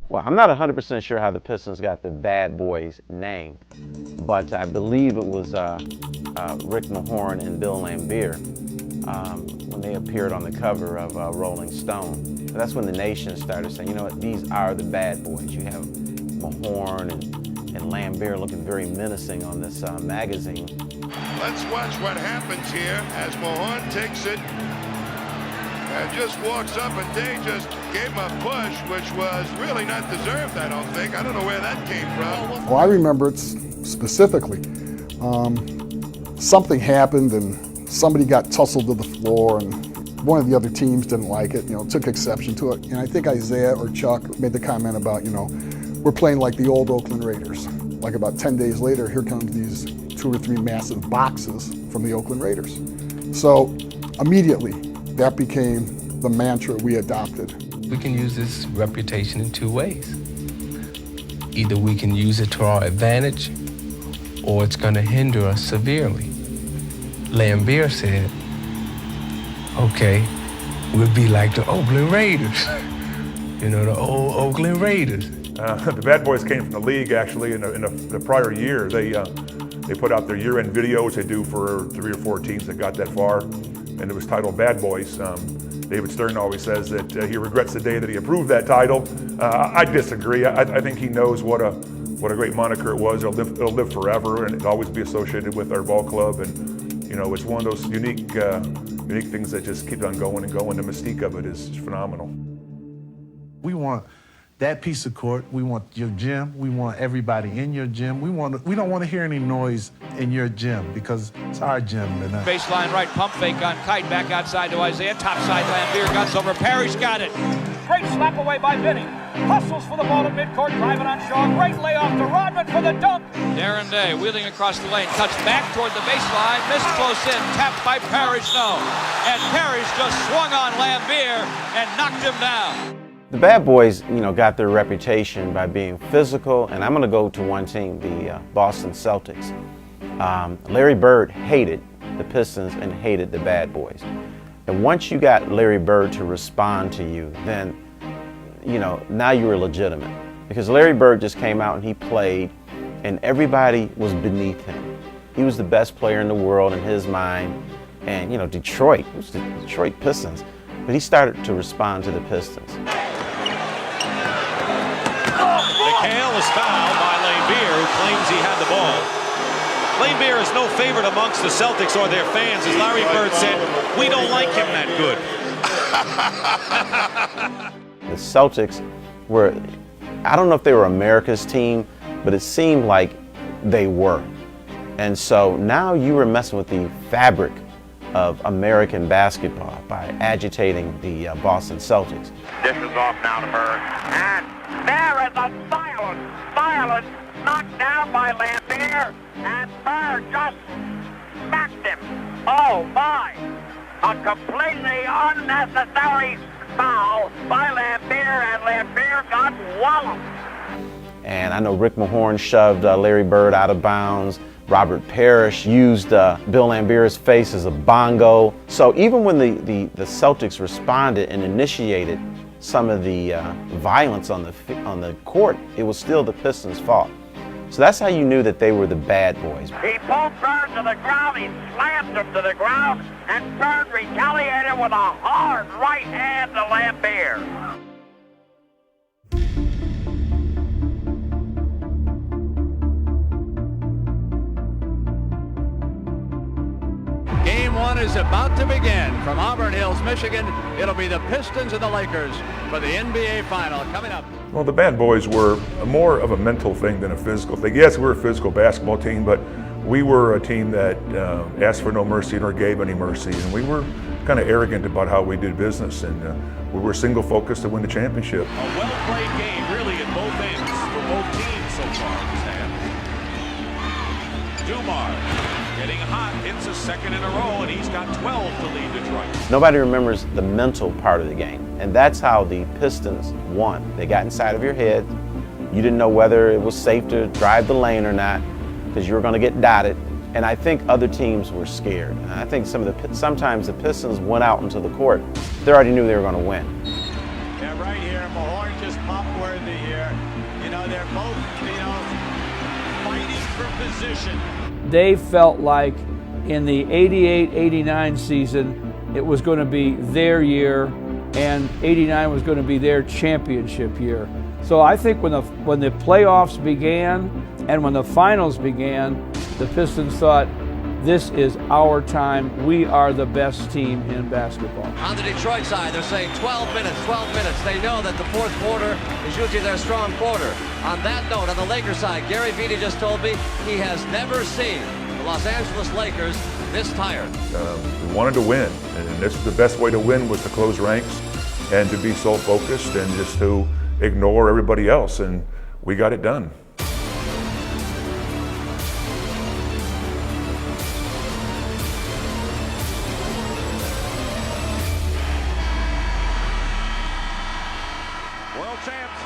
Well, I'm not 100% sure how the Pistons got the Bad Boys name, but I believe it was Rick Mahorn and Bill Laimbeer when they appeared on the cover of Rolling Stone. That's when the nation started saying, you know what, these are the Bad Boys. You have Mahorn and Laimbeer looking very menacing on this magazine. Let's watch what happens here as Mahorn takes it and just walks up, and Day just gave him a push, which was really not deserved, I don't think. I don't know where that came from. Well, I remember it specifically. Something happened and somebody got tussled to the floor, and one of the other teams didn't like it, took exception to it. And I think Isaiah or Chuck made the comment about, we're playing like the old Oakland Raiders. Like about 10 days later, here comes these 2 or 3 massive boxes from the Oakland Raiders. So immediately, that became the mantra we adopted. We can use this reputation in 2 ways. Either we can use it to our advantage, or it's going to hinder us severely. Laimbeer said, okay, we'll be like the Oakland Raiders. The old Oakland Raiders. The Bad Boys came from the league, actually, in the prior year. They put out their year-end videos they do for 3 or 4 teams that got that far, and it was titled Bad Boys. David Stern always says that he regrets the day that he approved that title. I disagree. I think he knows what a great moniker it was. It'll live forever, and it'll always be associated with our ball club. And it's one of those unique things that just keep on going and going. The mystique of it is phenomenal. We want that piece of court. We want your gym. We want everybody in your gym. We don't want to hear any noise in your gym because it's our gym tonight. Baseline right, pump fake on Kite, back outside to Isaiah. Top side, Laimbeer guns over. Parrish got it. Great slap away by Vinny. Hustles for the ball at midcourt, driving on Shaw. Great layoff to Rodman for the dunk. Darren Day wheeling across the lane, cuts back toward the baseline, missed close in, tapped by Parrish, no. And Parrish just swung on Laimbeer and knocked him down. The Bad Boys, got their reputation by being physical, and I'm going to go to one team, the Boston Celtics. Larry Bird hated the Pistons and hated the Bad Boys. And once you got Larry Bird to respond to you, then, now you were legitimate. Because Larry Bird just came out and he played, and everybody was beneath him. He was the best player in the world in his mind. And, Detroit, it was the Detroit Pistons. But he started to respond to the Pistons. McHale is fouled by Laimbeer, who claims he had the ball. Laimbeer is no favorite amongst the Celtics or their fans. As Larry Bird said, we don't like him that good. The Celtics were, I don't know if they were America's team, but it seemed like they were. And so now you were messing with the fabric of American basketball by agitating the Boston Celtics. Dishes off now to Bird. And there is a silence knocked down by Laimbeer, and Bird just smacked him. Oh my! A completely unnecessary foul by Laimbeer, and Laimbeer got walloped. And I know Rick Mahorn shoved Larry Bird out of bounds. Robert Parrish used Bill Laimbeer's face as a bongo. So even when the Celtics responded and initiated some of the violence on the court, it was still the Pistons' fault. So that's how you knew that they were the Bad Boys. He pulled Bird to the ground, he slammed him to the ground, and Bird retaliated with a hard right hand to Laimbeer. Game 1 is about to begin. From Auburn Hills, Michigan, it'll be the Pistons and the Lakers for the NBA Final coming up. Well, the Bad Boys were more of a mental thing than a physical thing. Yes, we were a physical basketball team, but we were a team that asked for no mercy nor gave any mercy, and we were kind of arrogant about how we did business, and we were single focused to win the championship. A well-played game, really, at both ends for both teams so far, Stan. Dumars getting hot, hits a second in a row, and he's got 12 to lead Detroit. Nobody remembers the mental part of the game, and that's how the Pistons won. They got inside of your head. You didn't know whether it was safe to drive the lane or not because you were going to get dotted. And I think other teams were scared. And I think sometimes the Pistons went out into the court. They already knew they were going to win. Yeah, right here, Mahorn just popped worthy here. They're both, fighting for position. They felt like in the 88-89 season, it was going to be their year, and 89 was going to be their championship year. So I think when the playoffs began and when the finals began, the Pistons thought, this is our time. We are the best team in basketball. On the Detroit side, they're saying 12 minutes, 12 minutes. They know that the fourth quarter is usually their strong quarter. On that note, on the Lakers side, Gary Vitti just told me he has never seen the Los Angeles Lakers this tired. We wanted to win, and this is the best way to win was to close ranks and to be so focused and just to ignore everybody else, and we got it done. World champs.